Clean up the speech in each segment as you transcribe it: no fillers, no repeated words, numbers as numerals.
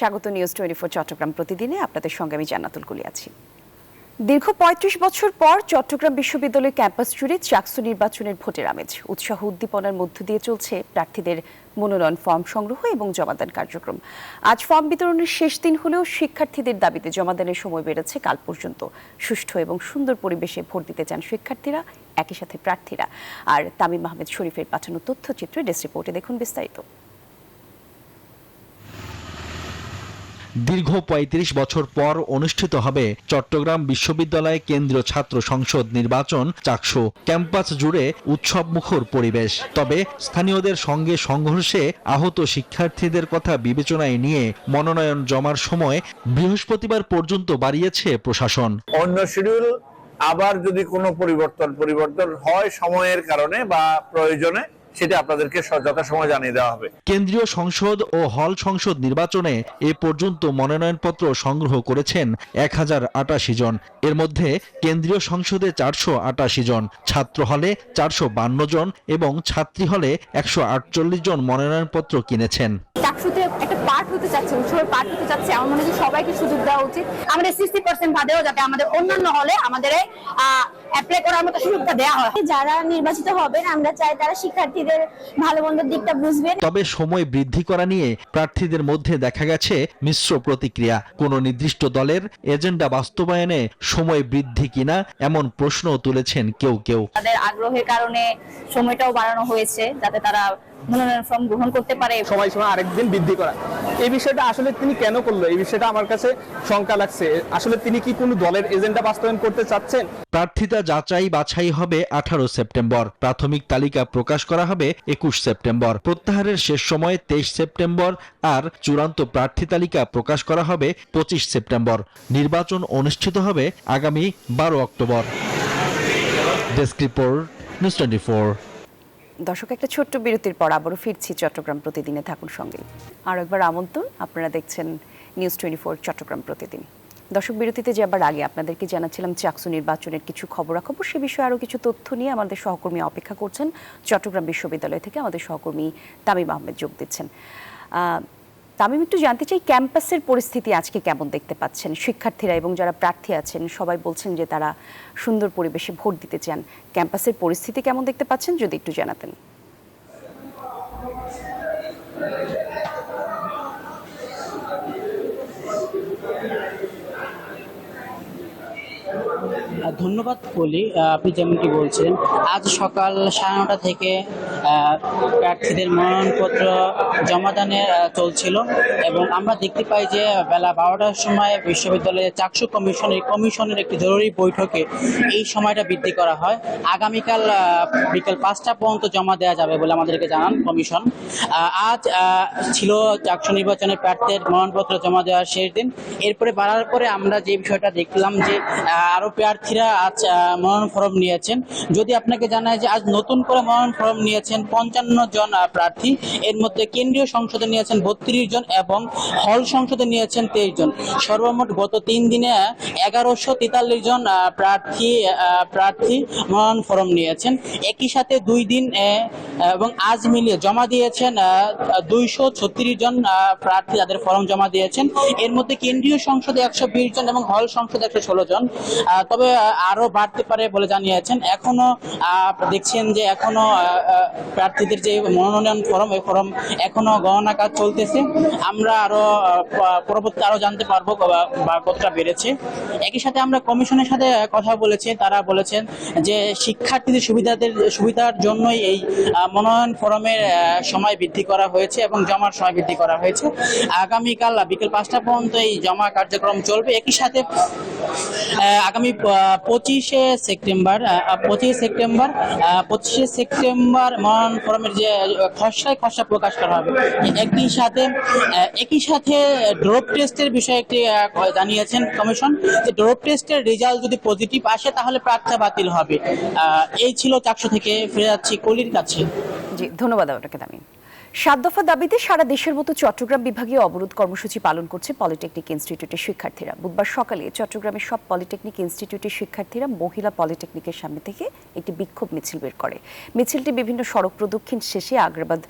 স্বাগত নিউজ 24 চট্টগ্রাম প্রতিদিনে আপনাদের সঙ্গে আমি জান্নাতুল কুলি আছি। দীর্ঘ ৩৫ বছর পর চট্টগ্রাম বিশ্ববিদ্যালয় ক্যাম্পাস জুড়ে চাকসু নির্বাচনের ভোটের আমেজ, উৎসাহ উদ্দীপনার মধ্য দিয়ে চলছে প্রার্থীদের মনোনয়ন ফর্ম সংগ্রহ এবং জমাদান কার্যক্রম। আজ ফর্ম বিতরণের শেষ দিন হলেও শিক্ষার্থীদের দাবিতে জমাদানের সময় বেড়েছে কাল পর্যন্ত। সুষ্ঠু এবং সুন্দর পরিবেশে ভোট দিতে চান শিক্ষার্থীরা, একই সাথে প্রার্থীরা। আর তামিম আহমেদ শরীফের পাঠানো তথ্যচিত্রে ডেস্ক রিপোর্টে দেখুন বিস্তারিত। দীর্ঘ ৩৫ বছর পর অনুষ্ঠিত হবে চট্টগ্রাম বিশ্ববিদ্যালয় কেন্দ্রীয় ছাত্র সংসদ নির্বাচন চাকসু। ক্যাম্পাস জুড়ে উৎসবমুখর পরিবেশ। তবে স্থানীয়দের সঙ্গে সংঘর্ষে আহত শিক্ষার্থীদের কথা বিবেচনায় নিয়ে মনোনয়ন জমার সময় বৃহস্পতিবার পর্যন্ত বাড়িয়েছে প্রশাসন। অন্য শিডিউল আবার যদি কোনো পরিবর্তন হয় সময়ের কারণে বা প্রয়োজনে, সেটা আপনাদেরকে যথাসময়ে জানিয়ে দেওয়া হবে। কেন্দ্রীয় সংসদ ও হল সংসদ নির্বাচনে এ পর্যন্ত মনোনয়নপত্র সংগ্রহ করেছেন 1088 জন। এর মধ্যে কেন্দ্রীয় সংসদে 488 জন, ছাত্র হলে 452 জন এবং ছাত্রী হলে 148 জন মনোনয়নপত্র কিনেছেন। চাকসুতে একটা পার্ট হতে চাচ্ছে, উৎসবের পার্ট হতে চাচ্ছে, আমার মনে হয় সবাইকে সুযোগ দেওয়া উচিত। আমাদের 60% বাদেও যাতে আমাদের অন্যান্য হলে আমাদের অ্যাপ্লাই করার মতো সুযোগটা দেওয়া হয়। যারা নির্বাচিত হবেন আমরা চাই তারা শিক্ষার্থীদের ভালো মন্দের দিকটা বুঝবেন। তবে সময় বৃদ্ধি করা নিয়ে প্রার্থীদের মধ্যে দেখা গেছে মিশ্র প্রতিক্রিয়া। কোন নির্দিষ্ট দলের এজেন্ডা বাস্তবায়নে সময় বৃদ্ধি কিনা এমন প্রশ্নও তুলেছেন কেউ কেউ। তাদের আগ্রহের কারণে সময়টাও বাড়ানো হয়েছে যাতে তারা মনোনয়ন ফর্ম গ্রহণ করতে পারে। সময় আরেকদিন বৃদ্ধি করা, এই বিষয়টা আসলে তিনি কেন করলো, এই বিষয়টা আমার কাছে শঙ্কা লাগছে। আসলে তিনি কি কোনো দলের এজেন্ডা বাস্তবায়ন করতে চাচ্ছেন? প্রার্থিতা যাচাই বাছাই হবে 18 সেপ্টেম্বর। প্রাথমিক তালিকা প্রকাশ করা হবে 21 সেপ্টেম্বর। প্রত্যাহারের শেষ সময় 23 সেপ্টেম্বর আর চূড়ান্ত প্রার্থী তালিকা প্রকাশ করা হবে 25 সেপ্টেম্বর। নির্বাচন অনুষ্ঠিত হবে আগামী 12 অক্টোবর। Desk report, news 24। দর্শক, একটা ছোট্ট বিরতির পর আবারও ফিরছি চট্টগ্রাম প্রতিদিনে, থাকুন সঙ্গে। আর একবার আমন্ত্রণ, আপনারা দেখছেন নিউজ 24 চট্টগ্রাম প্রতিদিন। দর্শক, বিরতিতে যাবার আগে আপনাদেরকে জানাচ্ছিলাম চাকসু নির্বাচনের কিছু খবরাখবর। সে বিষয়ে আরও কিছু তথ্য নিয়ে আমাদের সহকর্মী অপেক্ষা করছেন চট্টগ্রাম বিশ্ববিদ্যালয় থেকে। আমাদের সহকর্মী তামিম আহমেদ যোগ দিচ্ছেন। তামিম, একটু জানতে চাই ক্যাম্পাসের পরিস্থিতি আজকে কেমন দেখতে পাচ্ছেন? শিক্ষার্থীরা এবং যারা প্রার্থী আছেন সবাই বলছেন যে তারা সুন্দর পরিবেশে ভোট দিতে চান। ক্যাম্পাসের পরিস্থিতি কেমন দেখতে পাচ্ছেন যদি একটু জানাতেন। ধন্যবাদ বলি। আপনি যেমনটি বলছিলেন, আজ সকাল 9:30 থেকে প্রার্থীদের মনোনয়নপত্র জমাদানে চলছিল এবং আমরা দেখতে পাই যে বেলা 12টার সময় বিশ্ববিদ্যালয়ের চাকসু কমিশনের একটি জরুরি বৈঠকে এই সময়টা বৃদ্ধি করা হয়। আগামীকাল বিকেল 5টা পর্যন্ত জমা দেওয়া যাবে বলে আমাদেরকে জানান কমিশন। আজ ছিল চাকসু নির্বাচনের প্রার্থীদের মনোনয়নপত্র জমা দেওয়ার শেষ দিন। এরপরে বাড়ার পরে আমরা যে বিষয়টা দেখলাম যে আরো প্রার্থীরা আজ মনোনয়ন ফর্ম নিয়েছেন। যদি আপনাকে জানায় যে আজ নতুন করে মনোনয়ন ফর্ম নিয়েছেন 55 জন প্রার্থী। এর মধ্যে কেন্দ্রীয় সংসদে নিয়েছেন 32 জন এবং হল সংসদে নিয়েছেন 23 জন। সর্বমোট গত 3 দিনে 1143 জন প্রার্থী মনোনয়ন ফর্ম নিয়েছেন। একই সাথে 2 দিন এবং আজ মিলিয়ে জমা দিয়েছেন 236 জন প্রার্থী তাদের ফর্ম জমা দিয়েছেন। এর মধ্যে কেন্দ্রীয় সংসদে 120 জন এবং হল সংসদে 116 জন। তবে আরো বাড়তে পারে বলে জানিয়েছেন। এখনো দেখছেন যে এখনো প্রার্থীদের যে মনোনয়ন ফর্ম, এই ফর্ম এখনো গণনা কাজ চলতেছে। আমরা আরো পরবর্তী আরো জানতে পারবো বা কতটা বেড়েছে। একই সাথে আমরা কমিশনের সাথে কথা বলেছি, তারা বলেছেন যে শিক্ষার্থীদের সুবিধার জন্যই এই মনোনয়ন ফর্মের সময় বৃদ্ধি করা হয়েছে এবং জমার সময় বৃদ্ধি করা হয়েছে। আগামীকাল বিকেল 5টা পর্যন্ত এই জমা কার্যক্রম চলবে। একই সাথে আগামী 25শে সেপ্টেম্বর মনোনয়ন ফর্মের যে খসড়া প্রকাশ করা হবে। একই সাথে ড্রপ টেস্টের বিষয়ে একটি জানিয়েছেন কমিশন যে ড্রপ টেস্টের রেজাল্ট যদি পজিটিভ আসে তাহলে প্রার্থী বাতিল হবে। এই ছিল চাকসু থেকে। ফিরে যাচ্ছি কলির কাছে। জি, ধন্যবাদ আপনাকে তামিম। 7 দফা দাবিতে সারা দেশের মতো চট্টগ্রাম বিভাগীয় অবরোধ কর্মসূচি পালন করছে পলিটেকনিক ইনস্টিটিউটের শিক্ষার্থীরা। বুধবার সকালে চট্টগ্রামের সব পলিটেকনিক ইনস্টিটিউটের শিক্ষার্থীরা মহিলা পলিটেকনিকের সামনে থেকে একটি বিক্ষোভ মিছিল বের করে। মিছিলটি বিভিন্ন সড়ক প্রদক্ষিণ শেষে আগ্রাবাদ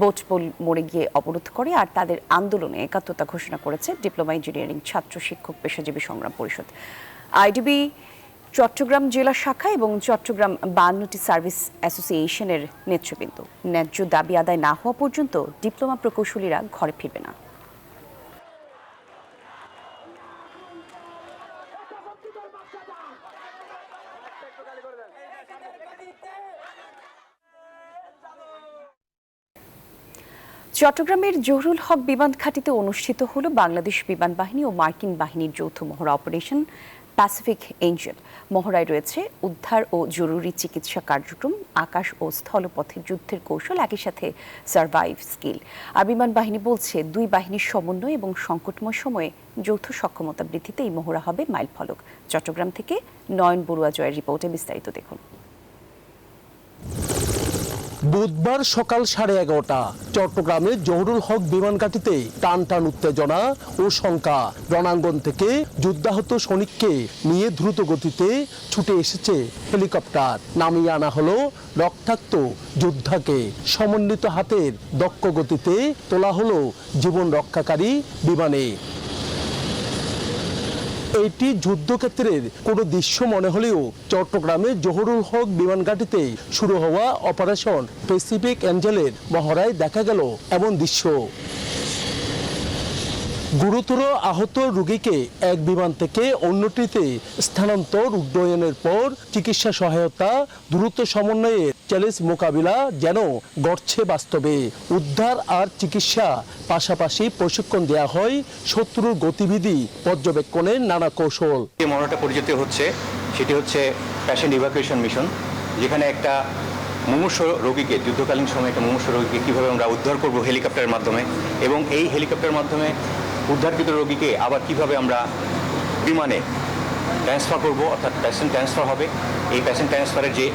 বোটপোল মোড়ে গিয়ে অবরোধ করে। আর তাদের আন্দোলনে একাত্মতা ঘোষণা করেছে ডিপ্লোমা ইঞ্জিনিয়ারিং ছাত্র শিক্ষক পেশাজীবী সংগ্রাম পরিষদ, আইডিবি চট্টগ্রাম জেলা শাখা এবং চট্টগ্রাম 52টি সার্ভিস অ্যাসোসিয়েশনের নেতৃবৃন্দ। ন্যায্য দাবি আদায় না হওয়া পর্যন্ত ডিপ্লোমা প্রকৌশলীরা ঘরে ফিরবে না। চট্টগ্রামের জহুরুল হক বিমান ঘাঁটিতে অনুষ্ঠিত হলো বাংলাদেশ বিমান বাহিনী ও মার্কিন বাহিনীর যৌথ মহড়া অপারেশন প্যাসিফিক এঞ্জেল। মহড়ায় রয়েছে উদ্ধার ও জরুরি চিকিৎসা কার্যক্রম, আকাশ ও স্থলপথের যুদ্ধের কৌশল, একই সাথে সার্ভাইভ স্কিল। আর বিমান বাহিনী বলছে দুই বাহিনীর সমন্বয় এবং সংকটময় সময়ে যৌথ সক্ষমতা বৃদ্ধিতে এই মহড়া হবে মাইলফলক। চট্টগ্রাম থেকে নয়ন বড়ুয়া জয়ের রিপোর্টে বিস্তারিত দেখুন। বুধবার সকাল 11:30 চট্টগ্রামের জহুরুল হক বিমান ঘাঁটিতে টান টান উত্তেজনা ও শঙ্কা। রণাঙ্গন থেকে যুদ্ধাহত সৈনিককে নিয়ে দ্রুত গতিতে ছুটে এসেছে হেলিকপ্টার। নামিয়ে আনা হলো রক্তাক্ত যোদ্ধাকে। সমন্বিত হাতের দক্ষ গতিতে তোলা হলো জীবন রক্ষাকারী বিমানে। এটি যুদ্ধক্ষেত্রের কোনো দৃশ্য মনে হলেও চট্টগ্রামের জহুরুল হক বিমান ঘাঁটিতে শুরু হওয়া অপারেশন প্যাসিফিক এঞ্জেলের মহড়ায় দেখা গেল এমন দৃশ্য। গুরুতর আহত রোগীকে এক বিমান থেকে অন্যটিতে স্থানান্তর, উড্ডয়নের পর চিকিৎসা সহায়তা, দ্রুত সমন্বয়ে চ্যালেঞ্জ মোকাবিলা যেন ঘটছে বাস্তবে। উদ্ধার আর চিকিৎসা পাশাপাশি প্রশিক্ষণ দেওয়া হয় শত্রুর গতিবিধি পর্যবেক্ষণের নানা কৌশল। যে মহড়াটা পরিচিত হচ্ছে সেটি হচ্ছে প্যাশেন্ট ইভাকুয়েশন মিশন, যেখানে একটা মুমূর্ষ রোগীকে, যুদ্ধকালীন সময়ে একটা মুমূর্ষ রোগীকে কীভাবে আমরা উদ্ধার করব হেলিকপ্টারের মাধ্যমে, এবং এই হেলিকপ্টারের মাধ্যমে উদ্ধারকৃত রোগীকে আবার কিভাবে আমরা বিমানে ট্রান্সফার করব, অর্থাৎ প্যাসেঞ্ট ট্রান্সফার হবে। এই প্যাসেঞ্ট ট্রান্সফারের যে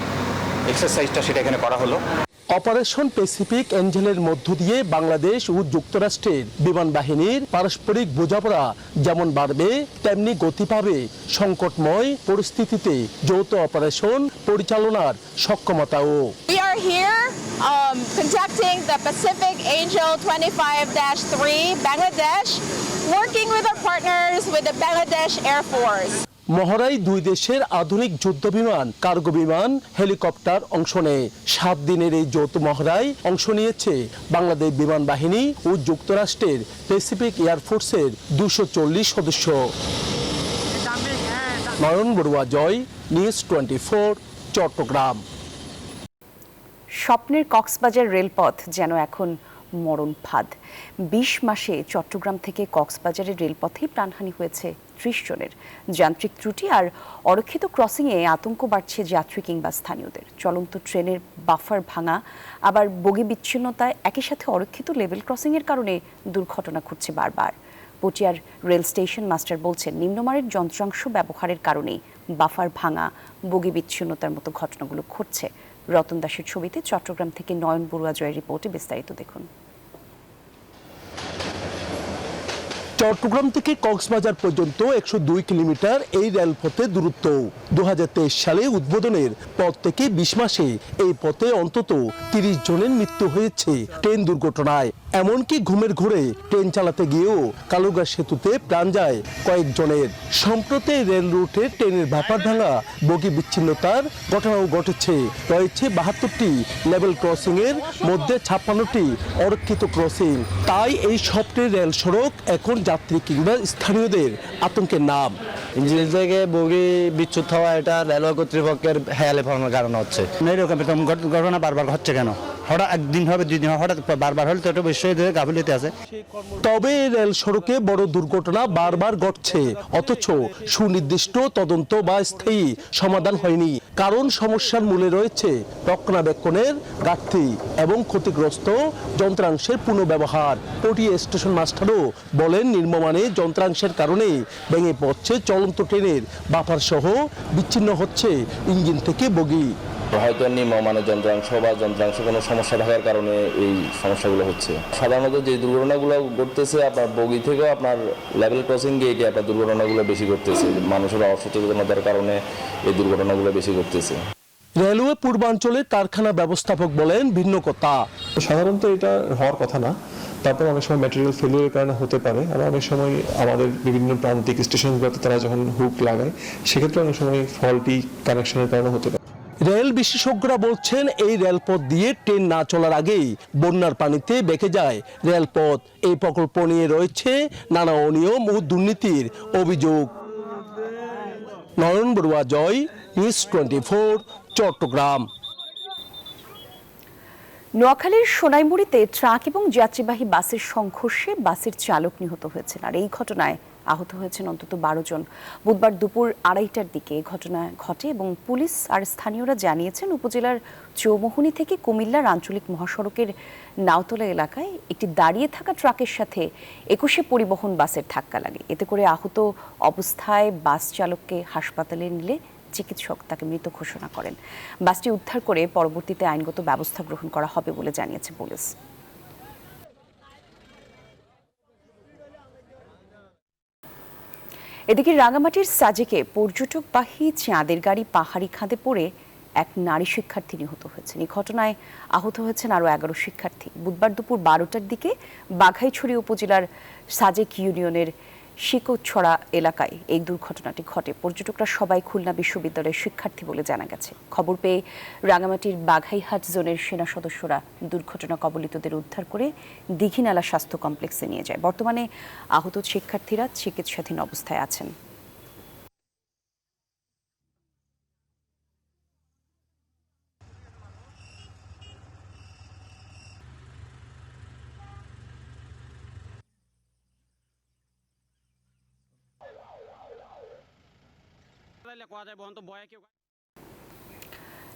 এক্সারসাইজটা সেটা এখানে করা হলো। অপারেশন প্যাসিফিক এঞ্জেলের মধ্য দিয়ে বাংলাদেশ ও যুক্তরাষ্ট্রের বিমান বাহিনীর পারস্পরিক বোঝাপড়া যেমন বাড়বে, তেমনি গতি পাবে সংকটময় পরিস্থিতিতে যৌথ অপারেশন পরিচালনার সক্ষমতাও। We are here conducting the Pacific Angel 25-3 Bangladesh, working with our partners with the Bangladesh Air Force. মহড়ায় দুই দেশের আধুনিক যুদ্ধ বিমান, কার্গো বিমান, হেলিকপ্টার অংশ নেয়। 7 দিনের এই যৌথ মহড়ায় অংশ নিয়েছে বাংলাদেশ বিমান বাহিনী ও যুক্তরাষ্ট্রের প্যাসিফিক এয়ারফোর্সের 240 সদস্য। নয়ন বড়ুয়া জয়, নিউজ 24, চট্টগ্রাম। স্বপ্নের কক্সবাজার রেলপথ যেন এখন মরণ ফাঁদ। 20 মাসে চট্টগ্রাম থেকে কক্সবাজারের রেলপথে প্রাণহানি হয়েছে 30 জনের। যান্ত্রিক ত্রুটি আর অরক্ষিত ক্রসিংয়ে আতঙ্ক বাড়ছে যাত্রী কিংবা স্থানীয়দের। চলন্ত ট্রেনের বাফার ভাঙা, আবার বগি বিচ্ছিন্নতায়, একই সাথে অরক্ষিত লেভেল ক্রসিংয়ের কারণে দুর্ঘটনা ঘটছে বারবার। পটিয়ার রেল স্টেশন মাস্টার বলছেন, নিম্নমানের যন্ত্রাংশ ব্যবহারের কারণেই বাফার ভাঙা, বগি বিচ্ছিন্নতার মতো ঘটনাগুলো ঘটছে। রতন দাসের ছবিতে চট্টগ্রাম থেকে নয়ন বড়ুয়া জয়ের রিপোর্টে বিস্তারিত দেখুন। চট্টগ্রাম থেকে কক্সবাজার পর্যন্ত 102 কিলোমিটার এই রেলপথে দূরত্ব। 2023 সালে উদ্বোধনের পর থেকে 20 মাসে এই পথে অন্তত 30 জনের মৃত্যু হয়েছে ট্রেন দুর্ঘটনায়। এমনকি ঘুমের ঘোরে ট্রেন চালাতে গিয়েও কালুগা সেতুতে প্রাণ যায় কয়েকজনের। সম্প্রতি রেল রুটে ট্রেনের ভাপার ভাঙা, বগি বিচ্ছিন্নতার ঘটনাও ঘটেছে। রয়েছে 72টি লেভেল ক্রসিং এর মধ্যে 56টি অরক্ষিত ক্রসিং। তাই এই সবটি রেল সড়ক এখন যাত্রী কিংবা স্থানীয়দের আতঙ্কের নাম। ইঞ্জিন থেকে বগি বিচ্যুত হওয়া এটা রেলওয়ে কর্তৃপক্ষের হেয়ালে ফেলানোর কারণে হচ্ছে। এরকম ঘটনা বারবার হচ্ছে কেন? হঠাৎ একদিন হবে, 2 দিন হবে, হঠাৎ বারবার হলে তো এটা বিষয় গাফিলতি আছে। তবে রেল সড়কে বড় দুর্ঘটনা বারবার ঘটছে, অথচ সুনির্দিষ্ট তদন্ত বা স্থায়ী সমাধান হয়নি। কারণ সমস্যার মূলে রয়েছে রক্ষণাবেক্ষণের ঘাটতি এবং ক্ষতিগ্রস্ত যন্ত্রাংশের পুনঃব্যবহার। পটিয়া স্টেশন মাস্টারও বলেন, নিম্নমানের যন্ত্রাংশের কারণে ভেঙে পড়ছে চলন্ত ট্রেনের বাফার সহ বিচ্ছিন্ন হচ্ছে ইঞ্জিন থেকে বগি। হয়তো নিম্নমানের যন্ত্রাংশ বা যন্ত্রাংশ কোনো সমস্যা থাকার কারণে এই সমস্যাগুলো হচ্ছে। সাধারণত যে দুর্ঘটনাগুলো ঘটতেছে আপনার বগি থেকেও আপনার লেভেল ক্রসিং গেটে আপনার দুর্ঘটনাগুলো বেশি ঘটতেছে, মানুষের অসচেতনতার কারণে এই দুর্ঘটনাগুলো বেশি ঘটতেছে। রেলওয়ে পূর্বাঞ্চলের কারখানা ব্যবস্থাপক বলেন ভিন্ন কথা। সাধারণত এটা হওয়ার কথা না, তারপর অনেক সময় ম্যাটেরিয়াল ফেলিওরের কারণে হতে পারে। আর অনেক সময় আমাদের বিভিন্ন প্রান্তিক স্টেশনগুলোতে তারা যখন হুক লাগায় সেক্ষেত্রে অনেক সময় ফল্টি কানেকশনের কারণে হতে পারে। রেল বিশেষজ্ঞরা বলছেন এই রেলপথ দিয়ে ট্রেন না চলার আগেই বন্যার পানিতে বেঁকে যায় রেলপথ। এই প্রকল্প নিয়ে রয়েছে নানা অনিয়ম ও দুর্নীতির অভিযোগ। নয়ন বড়ুয়া জয়, নিউজ 24, চট্টগ্রাম। নোয়াখালীর সোনাইমুড়িতে ট্রাক এবং যাত্রীবাহী বাসের সংঘর্ষে বাসের চালক নিহত হয়েছেন, আর এই ঘটনায় আহত হয়েছেন অন্তত 12 জন। বুধবার দুপুর 2:30টার দিকে ঘটনা ঘটে এবং পুলিশ আর স্থানীয়রা জানিয়েছেন উপজেলার চৌমোহনী থেকে কুমিল্লার আঞ্চলিক মহাসড়কের নাওতলা এলাকায় একটি দাঁড়িয়ে থাকা ট্রাকের সাথে 21 পরিবহন বাসের ধাক্কা লাগে। এতে করে আহত অবস্থায় বাস চালককে হাসপাতালে নিলে চিকিৎসক তাকে মৃত ঘোষণা করেন। বাসটি উদ্ধার করে পরবর্তীতে আইনগত ব্যবস্থা গ্রহণ করা হবে বলে জানিয়েছে পুলিশ। এদিকে রাঙামাটির সাজেকে পর্যটকবাহী চাঁদের গাড়ি পাহাড়ি খাদে পড়ে এক নারী শিক্ষার্থী নিহত হয়েছেন। এই ঘটনায় আহত হয়েছেন আরও 11 শিক্ষার্থী। বুধবার দুপুর 12টার দিকে বাঘাইছড়ি উপজেলার সাজেক ইউনিয়নের শিকোছড়া এলাকায় এই দুর্ঘটনাটি ঘটে। পর্যটকরা সবাই খুলনা বিশ্ববিদ্যালয়ের শিক্ষার্থী বলে জানা গেছে। খবর পেয়ে রাঙামাটির বাঘাইহাট জোনের সেনা সদস্যরা দুর্ঘটনা কবলিতদের উদ্ধার করে দীঘিনালা স্বাস্থ্য কমপ্লেক্সে নিয়ে যায়। বর্তমানে আহত শিক্ষার্থীরা চিকিৎসাধীন অবস্থায় আছেন।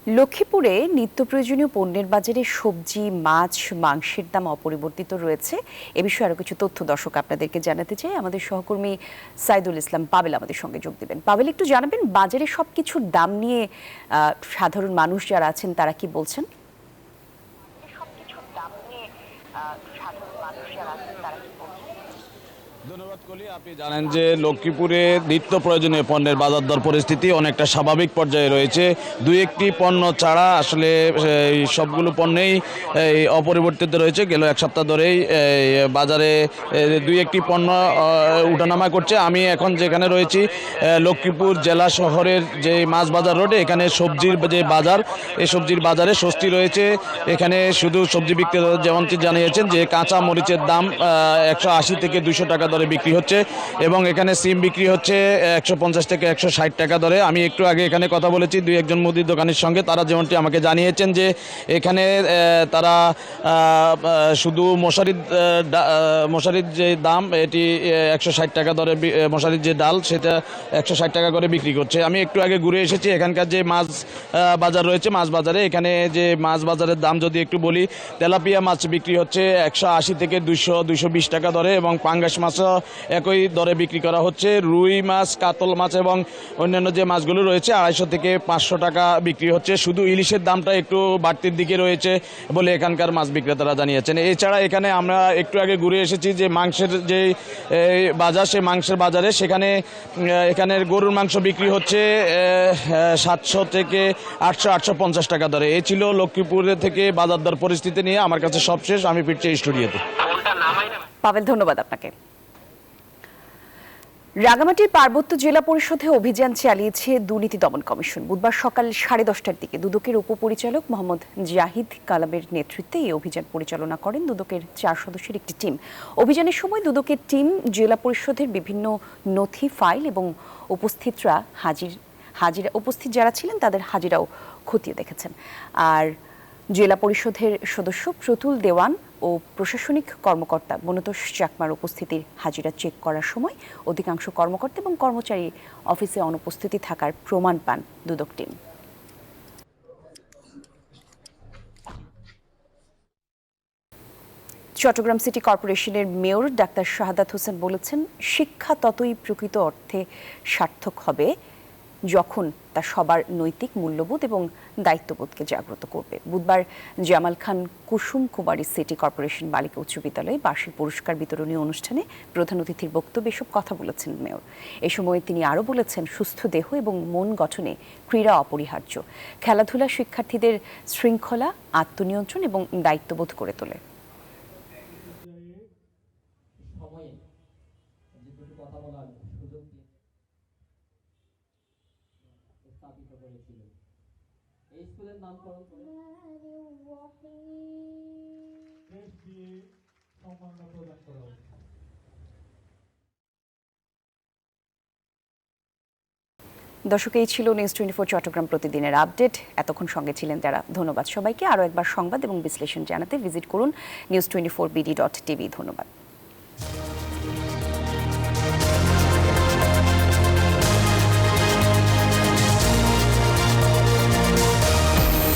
লক্ষ্মীপুরে নিত্য প্রয়োজনীয় পণ্যের বাজারে সবজি, মাছ, মাংসের দাম অপরিবর্তিত রয়েছে। এ বিষয়ে আরো কিছু তথ্য দর্শক আপনাদেরকে জানাতে চাই। আমাদের সহকর্মী সাইদুল ইসলাম পাবেল আমাদের সঙ্গে যোগ দিবেন। পাবেল, একটু জানাবেন বাজারে সবকিছুর দাম নিয়ে সাধারণ মানুষ যারা আছেন তারা কি বলছেন? ধন্যবাদ কলি। আপনি জানেন যে লক্ষ্মীপুরে নিত্য প্রয়োজনীয় পণ্যের বাজার দর পরিস্থিতি অনেকটা স্বাভাবিক পর্যায়ে রয়েছে। দুই একটি পণ্য ছাড়া আসলে এই সবগুলো পণ্যেই অপরিবর্তিত রয়েছে। গেল এক সপ্তাহ ধরেই বাজারে দুই একটি পণ্য উঠানামা করছে। আমি এখন যেখানে রয়েছি লক্ষ্মীপুর জেলা শহরের যে মাছ বাজার রোডে, এখানে সবজির যে বাজার, এই সবজির বাজারে স্বস্তি রয়েছে। এখানে শুধু সবজি বিক্রেতা যেমনটি জানিয়েছেন যে কাঁচা মরিচের দাম 180 থেকে 200 টাকা দরে বিক্রি হচ্ছে এবং এখানে সিম বিক্রি হচ্ছে 150 থেকে 160 টাকা দরে। আমি একটু আগে এখানে কথা বলেছি দুই একজন মুদির দোকানের সঙ্গে, তারা যেমনটি আমাকে জানিয়েছেন যে এখানে তারা শুধু মশারির যে দাম এটি 160 টাকা দরে, মশারির যে ডাল সেটা 160 টাকা করে বিক্রি করছে। আমি একটু আগে ঘুরে এসেছি এখানকার যে মাছ বাজার রয়েছে, মাছ বাজারে এখানে যে মাছ বাজারের দাম যদি একটু বলি, তেলাপিয়া মাছ বিক্রি হচ্ছে 180 থেকে 200-220 টাকা দরে এবং পাঙ্গাস মাছও একই দরে বিক্রি করা হচ্ছে। রুই মাছ, কাতল মাছ এবং অন্যান্য যে মাছগুলো রয়েছে 250 থেকে 500 টাকা বিক্রি হচ্ছে। শুধু ইলিশের দামটা একটু বাড়তির দিকে রয়েছে বলে এখানকার মাছ বিক্রেতারা জানিয়েছেন। এছাড়া এখানে আমরা একটু আগে ঘুরে এসেছি যে মাংসের যে বাজার, সেই মাংসের বাজারে সেখানে এখানের গরুর মাংস বিক্রি হচ্ছে 700 থেকে 800-850 টাকা দরে। এই ছিল লক্ষ্মীপুরে থেকে বাজার দর পরিস্থিতি নিয়ে আমার কাছে সবশেষ। আমি ফিরছি স্টুডিওতে। পাবেল, ধন্যবাদ আপনাকে। রাঙামাটির পার্বত্য জেলা পরিষদে অভিযান চালিয়েছে দুর্নীতি দমন কমিশন। বুধবার সকাল 10:30টার দিকে দুদকের উপপরিচালক মোহাম্মদ জাহিদ কালামের নেতৃত্বে এই অভিযান পরিচালনা করেন দুদকের 4 সদস্যের একটি টিম। অভিযানের সময় দুদকের টিম জেলা পরিষদের বিভিন্ন নথি, ফাইল এবং উপস্থিত যারা ছিলেন তাদের হাজিরাও খতিয়ে দেখেছেন। আর জেলা পরিষদের সদস্য প্রতুল দেওয়ান ও প্রশাসনিক কর্মকর্তা বনতোষ চাকমার উপস্থিতির হাজিরা চেক করার সময় অধিকাংশ কর্মকর্তা এবং কর্মচারী অফিসে অনুপস্থিতি থাকার প্রমাণ পান দুদক টিম। চট্টগ্রাম সিটি কর্পোরেশনের মেয়র ডাক্তার শাহাদাত হোসেন বলেছেন, শিক্ষা ততই প্রকৃত অর্থে সার্থক হবে যখন তা সবার নৈতিক মূল্যবোধ এবং দায়িত্ববোধকে জাগ্রত করবে। বুধবার জামাল খান কুসুম কুমারী সিটি কর্পোরেশন বালিকা উচ্চ বিদ্যালয়ে বার্ষিক পুরস্কার বিতরণী অনুষ্ঠানে প্রধান অতিথির বক্তব্যে এসব কথা বলেছেন মেয়র। এ সময় তিনি আরও বলেছেন, সুস্থ দেহ এবং মন গঠনে ক্রীড়া অপরিহার্য। খেলাধুলা শিক্ষার্থীদের শৃঙ্খলা, আত্মনিয়ন্ত্রণ এবং দায়িত্ববোধ করে তোলে। দর্শক, এই ছিল নিউজ 24 চট্টগ্রাম প্রতিদিনের আপডেট। এতক্ষণ সঙ্গে ছিলেন যারা, ধন্যবাদ সবাইকে। আরও একবার সংবাদ এবং বিশ্লেষণ জানাতে ভিজিট করুন news24bd.tv। ধন্যবাদ।